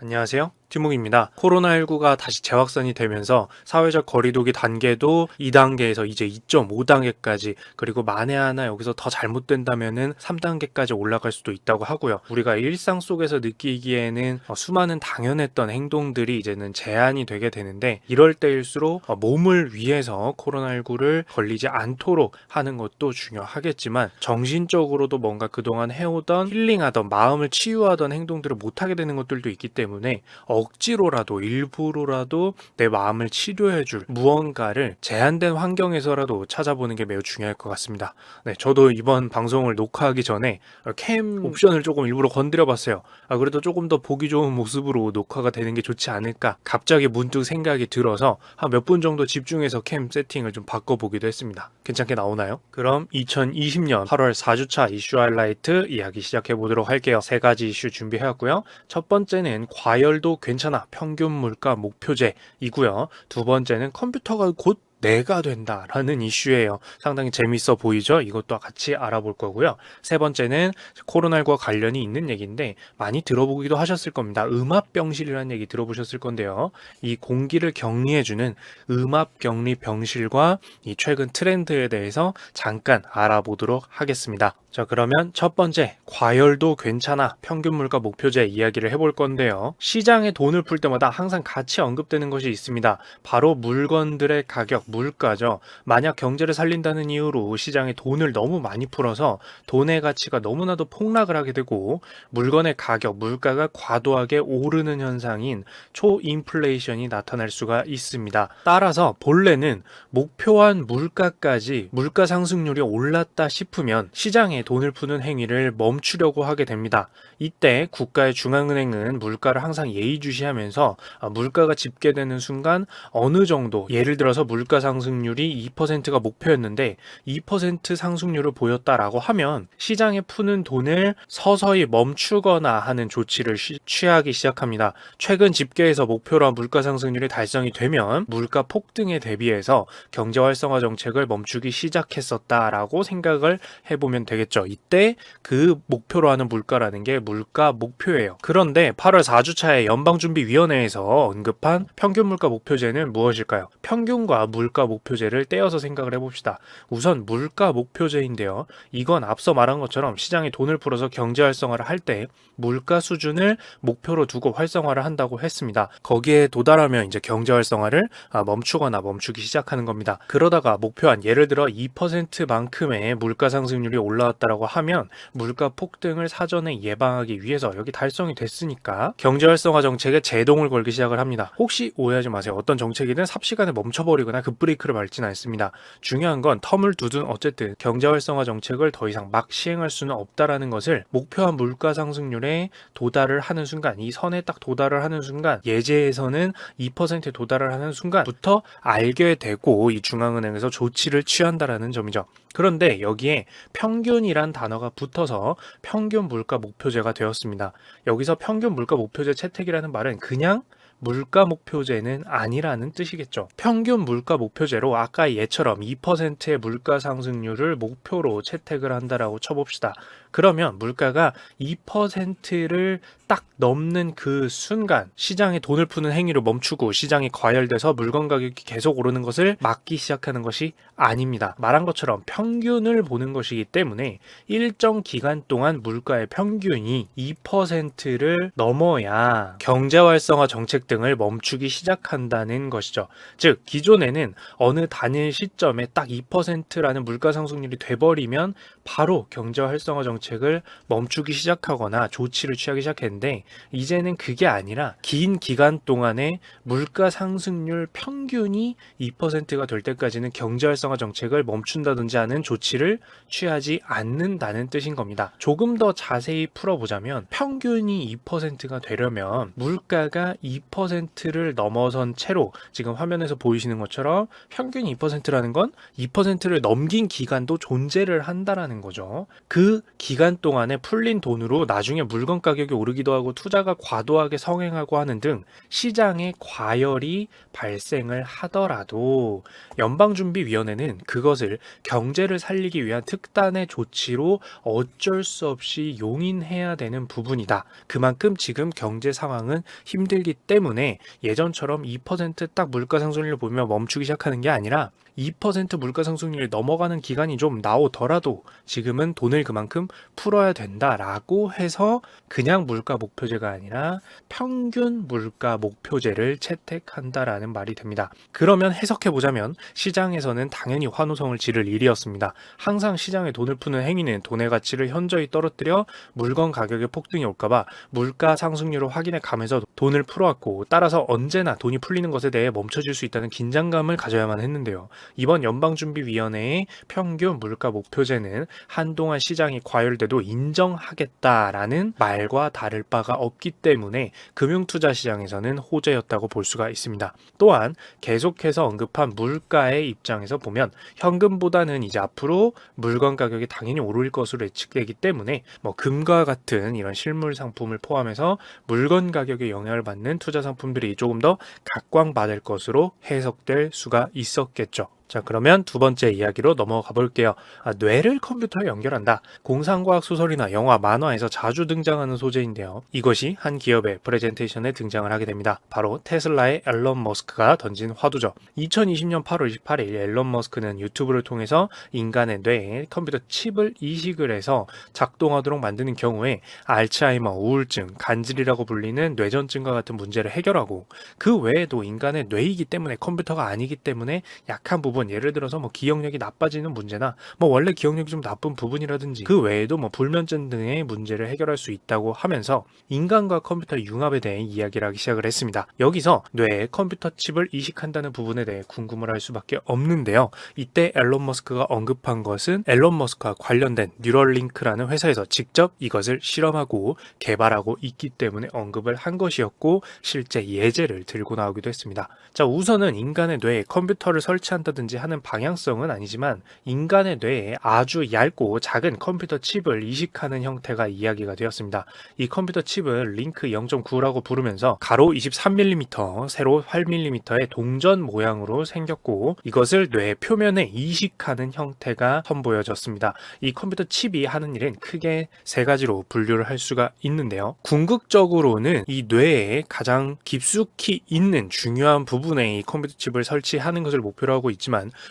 안녕하세요. 티몽입니다. 코로나19가 다시 재확산이 되면서 사회적 거리두기 단계도 2단계에서 이제 2.5단계까지, 그리고 만에 하나 여기서 더 잘못된다면은 3단계까지 올라갈 수도 있다고 하고요. 우리가 일상 속에서 느끼기에는 수많은 당연했던 행동들이 이제는 제한이 되게 되는데, 이럴 때일수록 몸을 위해서 코로나19를 걸리지 않도록 하는 것도 중요하겠지만, 정신적으로도 뭔가 그동안 해오던 힐링하던 마음을 치유하던 행동들을 못하게 되는 것들도 있기 때문에 억지로라도 일부러라도 내 마음을 치료해줄 무언가를 제한된 환경에서라도 찾아보는 게 매우 중요할 것 같습니다. 네, 저도 이번 방송을 녹화하기 전에 캠 옵션을 조금 일부러 건드려 봤어요. 그래도 조금 더 보기 좋은 모습으로 녹화가 되는 게 좋지 않을까, 갑자기 문득 생각이 들어서 한 몇 분 정도 집중해서 캠 세팅을 좀 바꿔보기도 했습니다. 괜찮게 나오나요? 그럼 2020년 8월 4주차 이슈 하이라이트 이야기 시작해 보도록 할게요. 세 가지 이슈 준비해왔고요. 첫 번째는 과열도 괜찮아 평균 물가 목표제이고요. 두 번째는 컴퓨터가 곧 내가 된다라는 이슈예요. 상당히 재밌어 보이죠? 이것도 같이 알아볼 거고요. 세 번째는 코로나19와 관련이 있는 얘기인데 많이 들어보기도 하셨을 겁니다. 음압병실이라는 얘기 들어보셨을 건데요. 이 공기를 격리해주는 음압격리 병실과 이 최근 트렌드에 대해서 잠깐 알아보도록 하겠습니다. 자, 그러면 첫 번째, 과열도 괜찮아 평균 물가 목표제 이야기를 해볼 건데요. 시장에 돈을 풀 때마다 항상 같이 언급되는 것이 있습니다. 바로 물건들의 가격, 물가죠. 만약 경제를 살린다는 이유로 시장에 돈을 너무 많이 풀어서 돈의 가치가 너무나도 폭락을 하게 되고 물건의 가격, 물가가 과도하게 오르는 현상인 초인플레이션이 나타날 수가 있습니다. 따라서 본래는 목표한 물가까지 물가 상승률이 올랐다 싶으면 시장에 돈을 푸는 행위를 멈추려고 하게 됩니다. 이때 국가의 중앙은행은 물가를 항상 예의주시하면서 물가가 집계되는 순간 어느 정도, 예를 들어서 물가 상승률이 2%가 목표였는데 2% 상승률을 보였다라고 하면 시장에 푸는 돈을 서서히 멈추거나 하는 조치를 취하기 시작합니다. 최근 집계에서 목표로 물가 상승률이 달성이 되면 물가 폭등에 대비해서 경제 활성화 정책을 멈추기 시작했었다라고 생각을 해보면 되겠죠. 이때 그 목표로 하는 물가라는 게 물가 목표예요. 그런데 8월 4주차에 연방준비위원회에서 언급한 평균 물가 목표제는 무엇일까요? 평균과 물가 목표제를 떼어서 생각을 해봅시다. 우선 물가 목표제인데요. 이건 앞서 말한 것처럼 시장에 돈을 풀어서 경제 활성화를 할 때 물가 수준을 목표로 두고 활성화를 한다고 했습니다. 거기에 도달하면 이제 경제 활성화를 멈추거나 멈추기 시작하는 겁니다. 그러다가 목표한, 예를 들어 2%만큼의 물가 상승률이 올라왔다라고 하면 물가 폭등을 사전에 예방하기 위해서 여기 달성이 됐으니까 경제 활성화 정책에 제동을 걸기 시작을 합니다. 혹시 오해하지 마세요. 어떤 정책이든 삽시간에 멈춰버리거나 급브레이크를 밟지는 않습니다. 중요한 건 텀을 두든 어쨌든 경제 활성화 정책을 더 이상 막 시행할 수는 없다라는 것을 목표한 물가 상승률에 도달을 하는 순간, 이 선에 딱 도달을 하는 순간, 예제에서는 2%에 도달을 하는 순간부터 알게 되고 이 중앙은행에서 조치를 취한다라는 점이죠. 그런데 여기에 평균이란 단어가 붙어서 평균 물가 목표제가 되었습니다. 여기서 평균 물가 목표제 채택이라는 말은 그냥 물가 목표제는 아니라는 뜻이겠죠. 평균 물가 목표제로 아까 예처럼 2%의 물가 상승률을 목표로 채택을 한다라고 쳐봅시다. 그러면 물가가 2%를 딱 넘는 그 순간 시장에 돈을 푸는 행위를 멈추고 시장이 과열돼서 물건 가격이 계속 오르는 것을 막기 시작하는 것이 아닙니다. 말한 것처럼 평균을 보는 것이기 때문에 일정 기간 동안 물가의 평균이 2%를 넘어야 경제 활성화 정책 등을 멈추기 시작한다는 것이죠. 즉 기존에는 어느 단일 시점에 딱 2%라는 물가 상승률이 돼버리면 바로 경제 활성화 정책을 멈추기 시작하거나 조치를 취하기 시작했는데, 이제는 그게 아니라 긴 기간 동안에 물가 상승률 평균이 2%가 될 때까지는 경제 활성화 정책을 멈춘다든지 하는 조치를 취하지 않는다는 뜻인 겁니다. 조금 더 자세히 풀어보자면 평균이 2%가 되려면 물가가 2%를 넘어선 채로, 지금 화면에서 보이시는 것처럼 평균이 2%라는 건 2%를 넘긴 기간도 존재를 한다라는 되는 거죠. 그 기간 동안에 풀린 돈으로 나중에 물건 가격이 오르기도 하고 투자가 과도하게 성행하고 하는 등 시장에 과열이 발생을 하더라도 연방준비위원회는 그것을 경제를 살리기 위한 특단의 조치로 어쩔 수 없이 용인해야 되는 부분이다. 그만큼 지금 경제 상황은 힘들기 때문에 예전처럼 2%딱 물가 상승률을 보면 멈추기 시작하는 게 아니라 2% 물가 상승률이 넘어가는 기간이 좀 나오더라도 지금은 돈을 그만큼 풀어야 된다라고 해서 그냥 물가 목표제가 아니라 평균 물가 목표제를 채택한다라는 말이 됩니다. 그러면 해석해보자면 시장에서는 당연히 환호성을 지를 일이었습니다. 항상 시장에 돈을 푸는 행위는 돈의 가치를 현저히 떨어뜨려 물건 가격의 폭등이 올까봐 물가 상승률을 확인해 가면서 돈을 풀어왔고, 따라서 언제나 돈이 풀리는 것에 대해 멈춰질 수 있다는 긴장감을 가져야만 했는데요. 이번 연방준비위원회의 평균 물가 목표제는 한동안 시장이 과열돼도 인정하겠다라는 말과 다를 바가 없기 때문에 금융투자 시장에서는 호재였다고 볼 수가 있습니다. 또한 계속해서 언급한 물가의 입장에서 보면 현금보다는 이제 앞으로 물건 가격이 당연히 오를 것으로 예측되기 때문에 금과 같은 이런 실물 상품을 포함해서 물건 가격에 영향을 받는 투자 상품들이 조금 더 각광받을 것으로 해석될 수가 있었겠죠. 자, 그러면 두 번째 이야기로 넘어가 볼게요. 뇌를 컴퓨터에 연결한다. 공상과학 소설이나 영화, 만화에서 자주 등장하는 소재인데요. 이것이 한 기업의 프레젠테이션에 등장을 하게 됩니다. 바로 테슬라의 앨런 머스크가 던진 화두죠. 2020년 8월 28일 앨런 머스크는 유튜브를 통해서 인간의 뇌에 컴퓨터 칩을 이식을 해서 작동하도록 만드는 경우에 알츠하이머, 우울증, 간질이라고 불리는 뇌전증과 같은 문제를 해결하고, 그 외에도 인간의 뇌이기 때문에 컴퓨터가 아니기 때문에 약한 부분, 예를 들어서 기억력이 나빠지는 문제나 원래 기억력이 좀 나쁜 부분이라든지 그 외에도 불면증 등의 문제를 해결할 수 있다고 하면서 인간과 컴퓨터의 융합에 대해 이야기를 하기 시작을 했습니다. 여기서 뇌에 컴퓨터 칩을 이식한다는 부분에 대해 궁금을 할 수밖에 없는데요. 이때 앨런 머스크가 언급한 것은 앨런 머스크와 관련된 뉴럴링크라는 회사에서 직접 이것을 실험하고 개발하고 있기 때문에 언급을 한 것이었고, 실제 예제를 들고 나오기도 했습니다. 자, 우선은 인간의 뇌에 컴퓨터를 설치한다든지 하는 방향성은 아니지만 인간의 뇌에 아주 얇고 작은 컴퓨터 칩을 이식하는 형태가 이야기가 되었습니다. 이 컴퓨터 칩을 링크 0.9라고 부르면서 가로 23mm, 세로 8mm의 동전 모양으로 생겼고, 이것을 뇌 표면에 이식하는 형태가 선보여졌습니다. 이 컴퓨터 칩이 하는 일은 크게 세 가지로 분류를 할 수가 있는데요. 궁극적으로는 이 뇌에 가장 깊숙이 있는 중요한 부분에 이 컴퓨터 칩을 설치하는 것을 목표로 하고 있지만,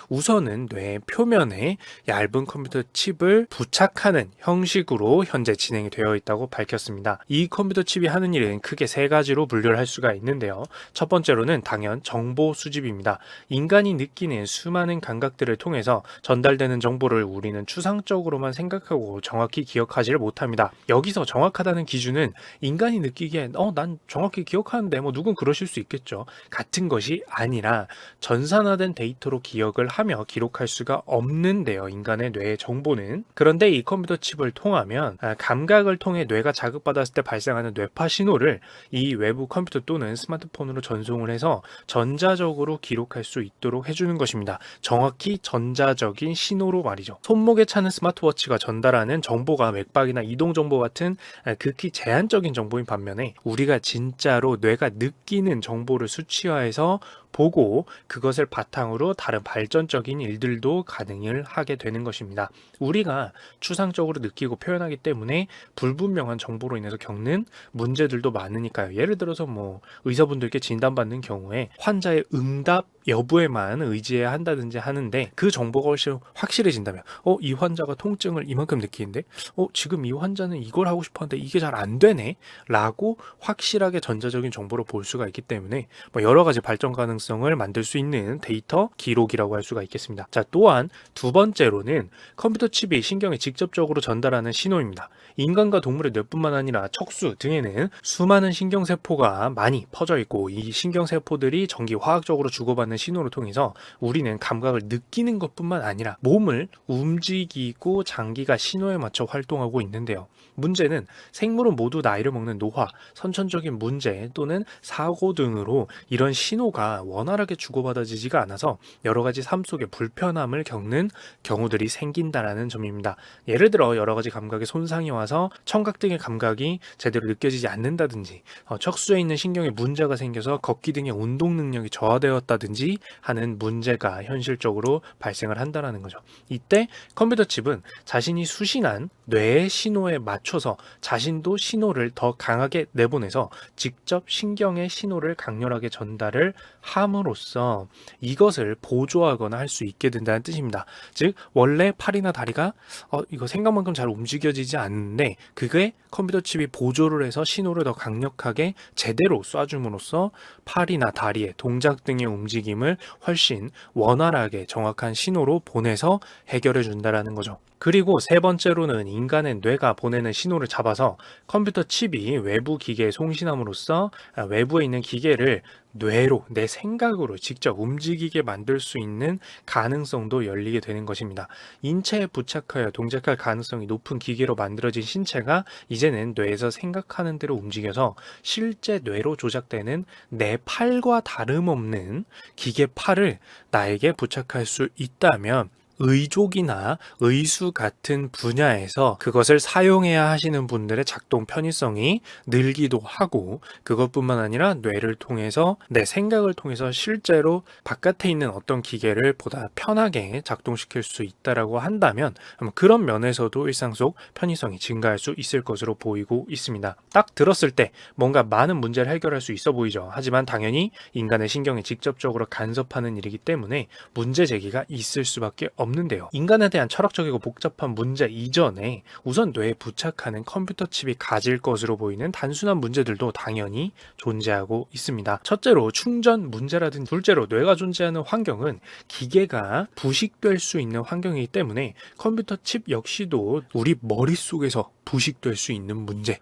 우선은 뇌 표면에 얇은 컴퓨터 칩을 부착하는 형식으로 현재 진행이 되어 있다고 밝혔습니다. 이 컴퓨터 칩이 하는 일은 크게 세 가지로 분류를 할 수가 있는데요. 첫 번째로는 당연 정보 수집입니다. 인간이 느끼는 수많은 감각들을 통해서 전달되는 정보를 우리는 추상적으로만 생각하고 정확히 기억하지를 못합니다. 여기서 정확하다는 기준은 인간이 느끼기엔 난 정확히 기억하는데 누군 그러실 수 있겠죠. 같은 것이 아니라 전산화된 데이터로 기억을 하며 기록할 수가 없는데요. 인간의 뇌의 정보는. 그런데 이 컴퓨터 칩을 통하면 감각을 통해 뇌가 자극받았을 때 발생하는 뇌파 신호를 이 외부 컴퓨터 또는 스마트폰으로 전송을 해서 전자적으로 기록할 수 있도록 해주는 것입니다. 정확히 전자적인 신호로 말이죠. 손목에 차는 스마트워치가 전달하는 정보가 맥박이나 이동 정보 같은 극히 제한적인 정보인 반면에 우리가 진짜로 뇌가 느끼는 정보를 수치화해서 보고 그것을 바탕으로 다른 발전적인 일들도 가능을 하게 되는 것입니다. 우리가 추상적으로 느끼고 표현하기 때문에 불분명한 정보로 인해서 겪는 문제들도 많으니까요. 예를 들어서 의사분들께 진단받는 경우에 환자의 응답 여부에만 의지해야 한다든지 하는데, 그 정보가 훨씬 확실해진다면 이 환자가 통증을 이만큼 느끼는데 지금 이 환자는 이걸 하고 싶었는데 이게 잘 안 되네 라고 확실하게 전자적인 정보로 볼 수가 있기 때문에 여러 가지 발전 가능성을 만들 수 있는 데이터 기록이라고 할 수가 있겠습니다. 자, 또한 두 번째로는 컴퓨터 칩이 신경에 직접적으로 전달하는 신호입니다. 인간과 동물의 뇌뿐만 아니라 척수 등에는 수많은 신경세포가 많이 퍼져 있고, 이 신경세포들이 전기 화학적으로 주고받는 신호를 통해서 우리는 감각을 느끼는 것뿐만 아니라 몸을 움직이고 장기가 신호에 맞춰 활동하고 있는데요. 문제는 생물은 모두 나이를 먹는 노화, 선천적인 문제 또는 사고 등으로 이런 신호가 원활하게 주고받아지지가 않아서 여러 가지 삶 속에 불편함을 겪는 경우들이 생긴다라는 점입니다. 예를 들어 여러 가지 감각에 손상이 와서 청각 등의 감각이 제대로 느껴지지 않는다든지, 척수에 있는 신경에 문제가 생겨서 걷기 등의 운동 능력이 저하되었다든지 하는 문제가 현실적으로 발생을 한다라는 거죠. 이때 컴퓨터 칩은 자신이 수신한 뇌의 신호에 맞춰서 자신도 신호를 더 강하게 내보내서 직접 신경의 신호를 강렬하게 전달을 함으로써 이것을 보조하거나 할 수 있게 된다는 뜻입니다. 즉 원래 팔이나 다리가 이거 생각만큼 잘 움직여지지 않는데 그게 컴퓨터 칩이 보조를 해서 신호를 더 강력하게 제대로 쏴줌으로써 팔이나 다리의 동작 등의 움직임을 훨씬 원활하게 정확한 신호로 보내서 해결해 준다라는 거죠. 그리고 세 번째로는 인간의 뇌가 보내는 신호를 잡아서 컴퓨터 칩이 외부 기계에 송신함으로써 외부에 있는 기계를 뇌로, 내 생각으로 직접 움직이게 만들 수 있는 가능성도 열리게 되는 것입니다. 인체에 부착하여 동작할 가능성이 높은 기계로 만들어진 신체가 이제는 뇌에서 생각하는 대로 움직여서 실제 뇌로 조작되는 내 팔과 다름없는 기계 팔을 나에게 부착할 수 있다면 의족이나 의수 같은 분야에서 그것을 사용해야 하시는 분들의 작동 편의성이 늘기도 하고, 그것뿐만 아니라 뇌를 통해서 내 생각을 통해서 실제로 바깥에 있는 어떤 기계를 보다 편하게 작동시킬 수 있다라고 한다면 그런 면에서도 일상 속 편의성이 증가할 수 있을 것으로 보이고 있습니다. 딱 들었을 때 뭔가 많은 문제를 해결할 수 있어 보이죠. 하지만 당연히 인간의 신경에 직접적으로 간섭하는 일이기 때문에 문제 제기가 있을 수밖에 없는데요. 인간에 대한 철학적이고 복잡한 문제 이전에 우선 뇌에 부착하는 컴퓨터 칩이 가질 것으로 보이는 단순한 문제들도 당연히 존재하고 있습니다. 첫째로 충전 문제라든지, 둘째로 뇌가 존재하는 환경은 기계가 부식될 수 있는 환경이기 때문에 컴퓨터 칩 역시도 우리 머릿속에서 부식될 수 있는 문제,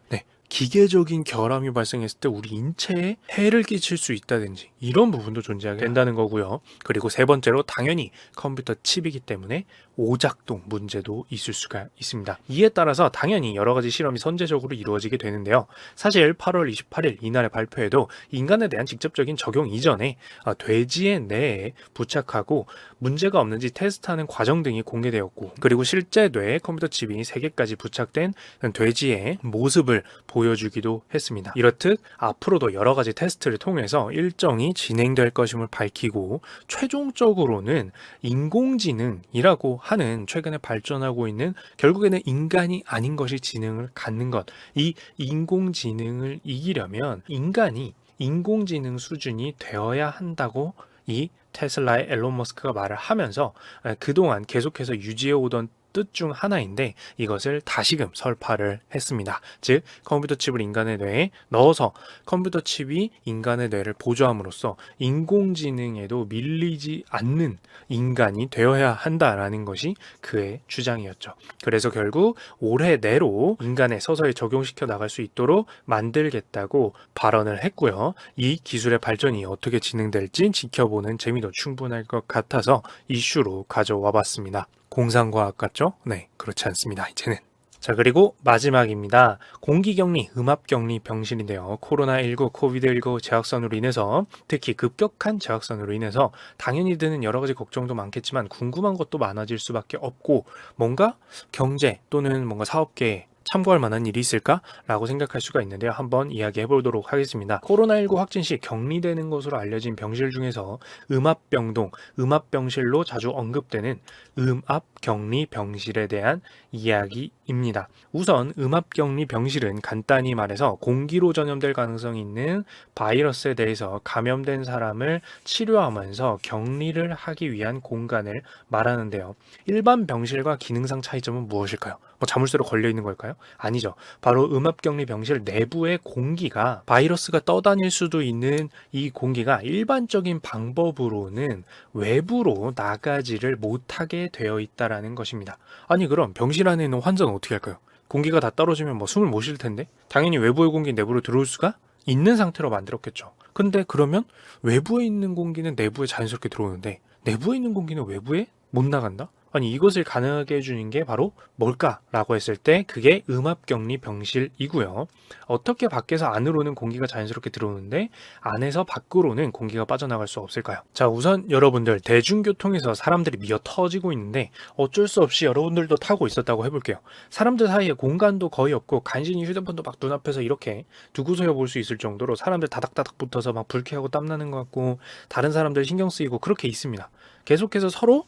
기계적인 결함이 발생했을 때 우리 인체에 해를 끼칠 수 있다든지 이런 부분도 존재하게 된다는 거고요. 그리고 세 번째로 당연히 컴퓨터 칩이기 때문에 오작동 문제도 있을 수가 있습니다. 이에 따라서 당연히 여러 가지 실험이 선제적으로 이루어지게 되는데요. 사실 8월 28일 이날의 발표에도 인간에 대한 직접적인 적용 이전에 돼지의 뇌에 부착하고 문제가 없는지 테스트하는 과정 등이 공개되었고, 그리고 실제 뇌에 컴퓨터 칩이 3개까지 부착된 돼지의 모습을 보여주기도 했습니다. 이렇듯 앞으로도 여러 가지 테스트를 통해서 일정이 진행될 것임을 밝히고, 최종적으로는 인공지능이라고 하는 최근에 발전하고 있는, 결국에는 인간이 아닌 것이 지능을 갖는 것, 이 인공지능을 이기려면 인간이 인공지능 수준이 되어야 한다고 이 테슬라의 앨런 머스크가 말을 하면서 그동안 계속해서 유지해 오던 뜻 중 하나인데 이것을 다시금 설파를 했습니다. 즉 컴퓨터 칩을 인간의 뇌에 넣어서 컴퓨터 칩이 인간의 뇌를 보조함으로써 인공지능에도 밀리지 않는 인간이 되어야 한다라는 것이 그의 주장이었죠. 그래서 결국 올해 내로 인간에 서서히 적용시켜 나갈 수 있도록 만들겠다고 발언을 했고요. 이 기술의 발전이 어떻게 진행될지 지켜보는 재미도 충분할 것 같아서 이슈로 가져와 봤습니다. 공상과학 같죠? 네, 그렇지 않습니다. 이제는. 자, 그리고 마지막입니다. 공기격리, 음압격리 병실인데요. 코로나19, 코비드19 재확산으로 인해서, 특히 급격한 재확산으로 인해서 당연히 드는 여러 가지 걱정도 많겠지만 궁금한 것도 많아질 수밖에 없고, 뭔가 경제 또는 뭔가 사업계에 참고할 만한 일이 있을까라고 생각할 수가 있는데요. 한번 이야기해 보도록 하겠습니다. 코로나19 확진 시 격리되는 것으로 알려진 병실 중에서 음압병동, 음압병실로 자주 언급되는 음압격리 병실에 대한 이야기입니다. 우선 음압격리 병실은 간단히 말해서 공기로 전염될 가능성이 있는 바이러스에 대해서 감염된 사람을 치료하면서 격리를 하기 위한 공간을 말하는데요. 일반 병실과 기능상 차이점은 무엇일까요? 자물쇠로 걸려 있는 걸까요? 아니죠. 바로 음압격리 병실 내부의 공기가, 바이러스가 떠다닐 수도 있는 이 공기가 일반적인 방법으로는 외부로 나가지를 못하게 되어 있다라는 것입니다. 아니 그럼 병실 안에 있는 환자는 어떻게 할까요? 공기가 다 떨어지면 숨을 못 쉴 텐데 당연히 외부의 공기 내부로 들어올 수가 있는 상태로 만들었겠죠. 근데 그러면 외부에 있는 공기는 내부에 자연스럽게 들어오는데 내부에 있는 공기는 외부에 못 나간다? 아니 이것을 가능하게 해주는 게 바로 뭘까라고 했을 때 그게 음압격리 병실이고요. 어떻게 밖에서 안으로는 공기가 자연스럽게 들어오는데 안에서 밖으로는 공기가 빠져나갈 수 없을까요? 자, 우선 여러분들 대중교통에서 사람들이 미어 터지고 있는데 어쩔 수 없이 여러분들도 타고 있었다고 해볼게요. 사람들 사이에 공간도 거의 없고 간신히 휴대폰도 막 눈앞에서 이렇게 두고서야 볼 수 있을 정도로 사람들 다닥다닥 붙어서 막 불쾌하고 땀나는 것 같고 다른 사람들 신경 쓰이고 그렇게 있습니다. 계속해서 서로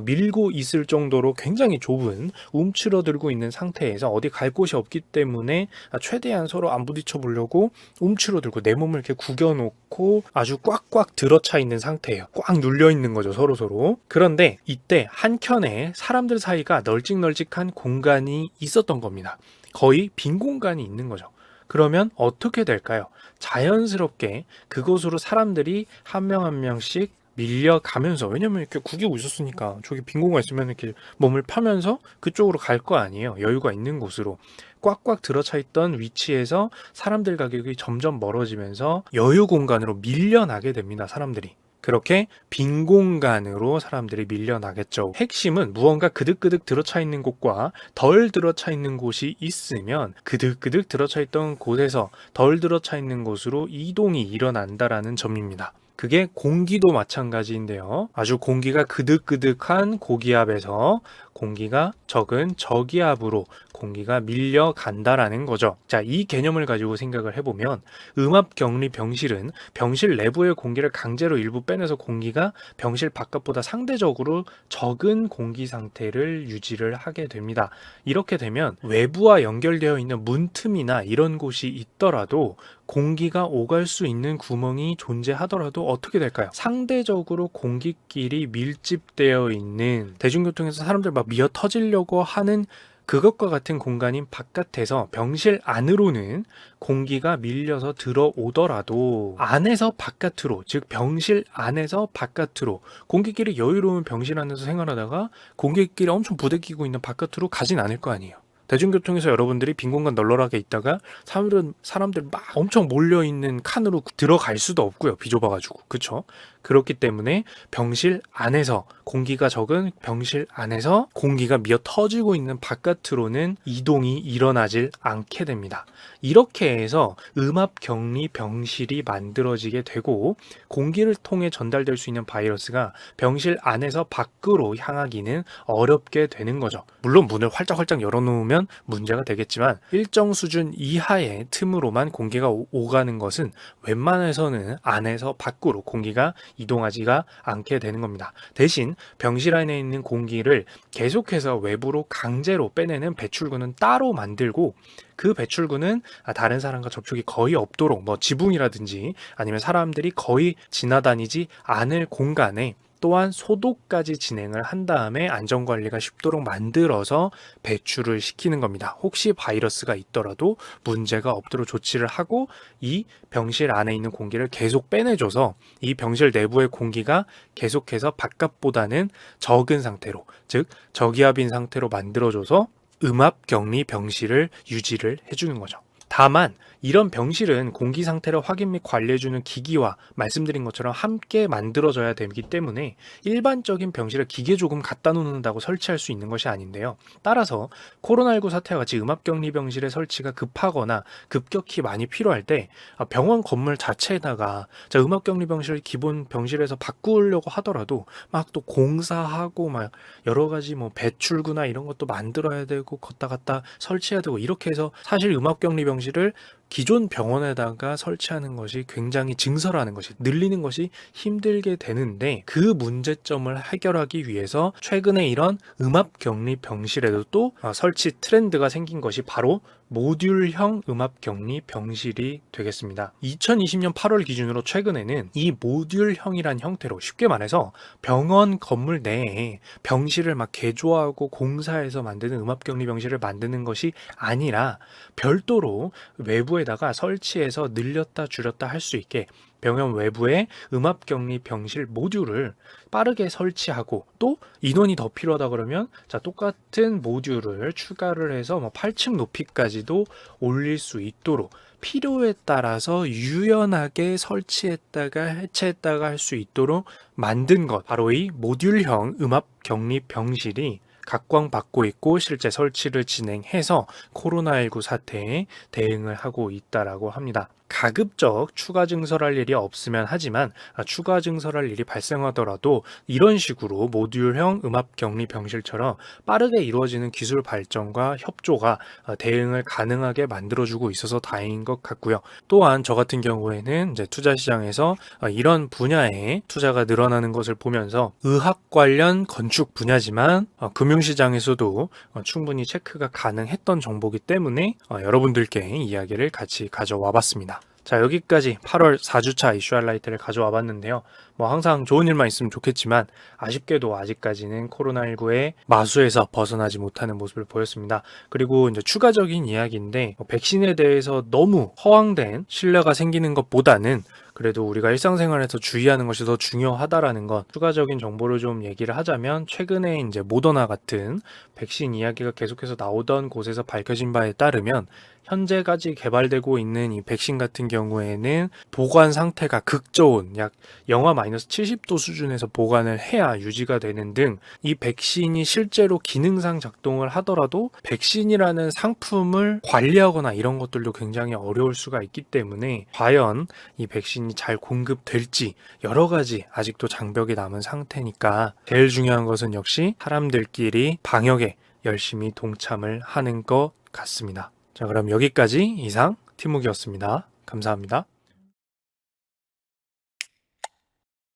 밀고 있을 정도로 굉장히 좁은 움츠러들고 있는 상태에서 어디 갈 곳이 없기 때문에 최대한 서로 안 부딪혀 보려고 움츠러들고 내 몸을 이렇게 구겨놓고 아주 꽉꽉 들어차 있는 상태예요. 꽉 눌려 있는 거죠, 서로. 그런데 이때 한켠에 사람들 사이가 널찍널찍한 공간이 있었던 겁니다. 거의 빈 공간이 있는 거죠. 그러면 어떻게 될까요? 자연스럽게 그곳으로 사람들이 한 명 한 명씩 밀려가면서, 왜냐면 이렇게 구기고 있었으니까 저기 빈 공간 있으면 이렇게 몸을 펴면서 그쪽으로 갈 거 아니에요. 여유가 있는 곳으로 꽉꽉 들어차 있던 위치에서 사람들 가격이 점점 멀어지면서 여유 공간으로 밀려나게 됩니다. 사람들이. 그렇게 빈 공간으로 사람들이 밀려나겠죠. 핵심은 무언가 그득그득 들어차 있는 곳과 덜 들어차 있는 곳이 있으면 그득그득 들어차 있던 곳에서 덜 들어차 있는 곳으로 이동이 일어난다라는 점입니다. 그게 공기도 마찬가지인데요. 아주 공기가 그득그득한 고기압에서 공기가 적은 저기압으로 공기가 밀려간다라는 거죠. 자, 이 개념을 가지고 생각을 해보면 음압격리 병실은 병실 내부의 공기를 강제로 일부 빼내서 공기가 병실 바깥보다 상대적으로 적은 공기 상태를 유지를 하게 됩니다. 이렇게 되면 외부와 연결되어 있는 문틈이나 이런 곳이 있더라도 공기가 오갈 수 있는 구멍이 존재하더라도 어떻게 될까요? 상대적으로 공기끼리 밀집되어 있는, 대중교통에서 사람들 막 미어 터지려고 하는 그것과 같은 공간인 바깥에서 병실 안으로는 공기가 밀려서 들어오더라도 안에서 바깥으로, 즉 병실 안에서 바깥으로, 공기끼리 여유로운 병실 안에서 생활하다가 공기끼리 엄청 부대끼고 있는 바깥으로 가진 않을 거 아니에요. 대중교통에서 여러분들이 빈 공간 널널하게 있다가 사람들 막 엄청 몰려있는 칸으로 들어갈 수도 없고요. 비좁아가지고. 그쵸? 그렇기 때문에 병실 안에서, 공기가 적은 병실 안에서 공기가 미어 터지고 있는 바깥으로는 이동이 일어나질 않게 됩니다. 이렇게 해서 음압격리 병실이 만들어지게 되고 공기를 통해 전달될 수 있는 바이러스가 병실 안에서 밖으로 향하기는 어렵게 되는 거죠. 물론 문을 활짝활짝 열어놓으면 문제가 되겠지만 일정 수준 이하의 틈으로만 공기가 오가는 것은 웬만해서는 안에서 밖으로 공기가 이동하지가 않게 되는 겁니다. 대신 병실 안에 있는 공기를 계속해서 외부로 강제로 빼내는 배출구는 따로 만들고, 그 배출구는 다른 사람과 접촉이 거의 없도록 지붕이라든지 아니면 사람들이 거의 지나다니지 않을 공간에 또한 소독까지 진행을 한 다음에 안전관리가 쉽도록 만들어서 배출을 시키는 겁니다. 혹시 바이러스가 있더라도 문제가 없도록 조치를 하고 이 병실 안에 있는 공기를 계속 빼내줘서 이 병실 내부의 공기가 계속해서 바깥보다는 적은 상태로, 즉 저기압인 상태로 만들어줘서 음압격리 병실을 유지를 해주는 거죠. 다만 이런 병실은 공기 상태를 확인 및 관리해주는 기기와 말씀드린 것처럼 함께 만들어져야 되기 때문에 일반적인 병실에 기계 조금 갖다 놓는다고 설치할 수 있는 것이 아닌데요. 따라서 코로나19 사태와 같이 음압격리 병실의 설치가 급하거나 급격히 많이 필요할 때 병원 건물 자체에다가 음압격리 병실 기본 병실에서 바꾸려고 하더라도 막 또 공사하고 막 여러 가지 배출구나 이런 것도 만들어야 되고 걷다 갔다 설치해야 되고, 이렇게 해서 사실 음압격리 병실을 기존 병원에다가 설치하는 것이 굉장히 증설하는 것이, 늘리는 것이 힘들게 되는데, 그 문제점을 해결하기 위해서 최근에 이런 음압격리 병실에도 또 설치 트렌드가 생긴 것이 바로 모듈형 음압격리 병실이 되겠습니다. 2020년 8월 기준으로 최근에는 이 모듈형이란 형태로, 쉽게 말해서 병원 건물 내에 병실을 막 개조하고 공사해서 만드는 음압격리 병실을 만드는 것이 아니라 별도로 외부에다가 설치해서 늘렸다 줄였다 할 수 있게 병원 외부에 음압격리 병실 모듈을 빠르게 설치하고 또 인원이 더 필요하다 그러면 자 똑같은 모듈을 추가를 해서 8층 높이까지도 올릴 수 있도록 필요에 따라서 유연하게 설치했다가 해체했다가 할 수 있도록 만든 것, 바로 이 모듈형 음압격리 병실이 각광받고 있고 실제 설치를 진행해서 코로나19 사태에 대응을 하고 있다라고 합니다. 가급적 추가 증설할 일이 없으면 하지만 추가 증설할 일이 발생하더라도 이런 식으로 모듈형 음압격리 병실처럼 빠르게 이루어지는 기술 발전과 협조가 대응을 가능하게 만들어주고 있어서 다행인 것 같고요. 또한 저 같은 경우에는 이제 투자 시장에서 이런 분야에 투자가 늘어나는 것을 보면서 의학 관련 건축 분야지만 금융시장에서도 충분히 체크가 가능했던 정보이기 때문에 여러분들께 이야기를 같이 가져와 봤습니다. 자, 여기까지 8월 4주차 이슈 하이라이트를 가져와 봤는데요. 항상 좋은 일만 있으면 좋겠지만 아쉽게도 아직까지는 코로나19의 마수에서 벗어나지 못하는 모습을 보였습니다. 그리고 이제 추가적인 이야기인데 백신에 대해서 너무 허황된 신뢰가 생기는 것보다는 그래도 우리가 일상생활에서 주의하는 것이 더 중요하다라는 것, 추가적인 정보를 좀 얘기를 하자면 최근에 이제 모더나 같은 백신 이야기가 계속해서 나오던 곳에서 밝혀진 바에 따르면 현재까지 개발되고 있는 이 백신 같은 경우에는 보관 상태가 극저온, 약 영하 마이너스 70도 수준에서 보관을 해야 유지가 되는 등 이 백신이 실제로 기능상 작동을 하더라도 백신이라는 상품을 관리하거나 이런 것들도 굉장히 어려울 수가 있기 때문에 과연 이 백신이 잘 공급될지 여러 가지 아직도 장벽이 남은 상태니까 제일 중요한 것은 역시 사람들끼리 방역에 열심히 동참을 하는 것 같습니다. 자, 그럼 여기까지 이상 티묵이었습니다. 감사합니다.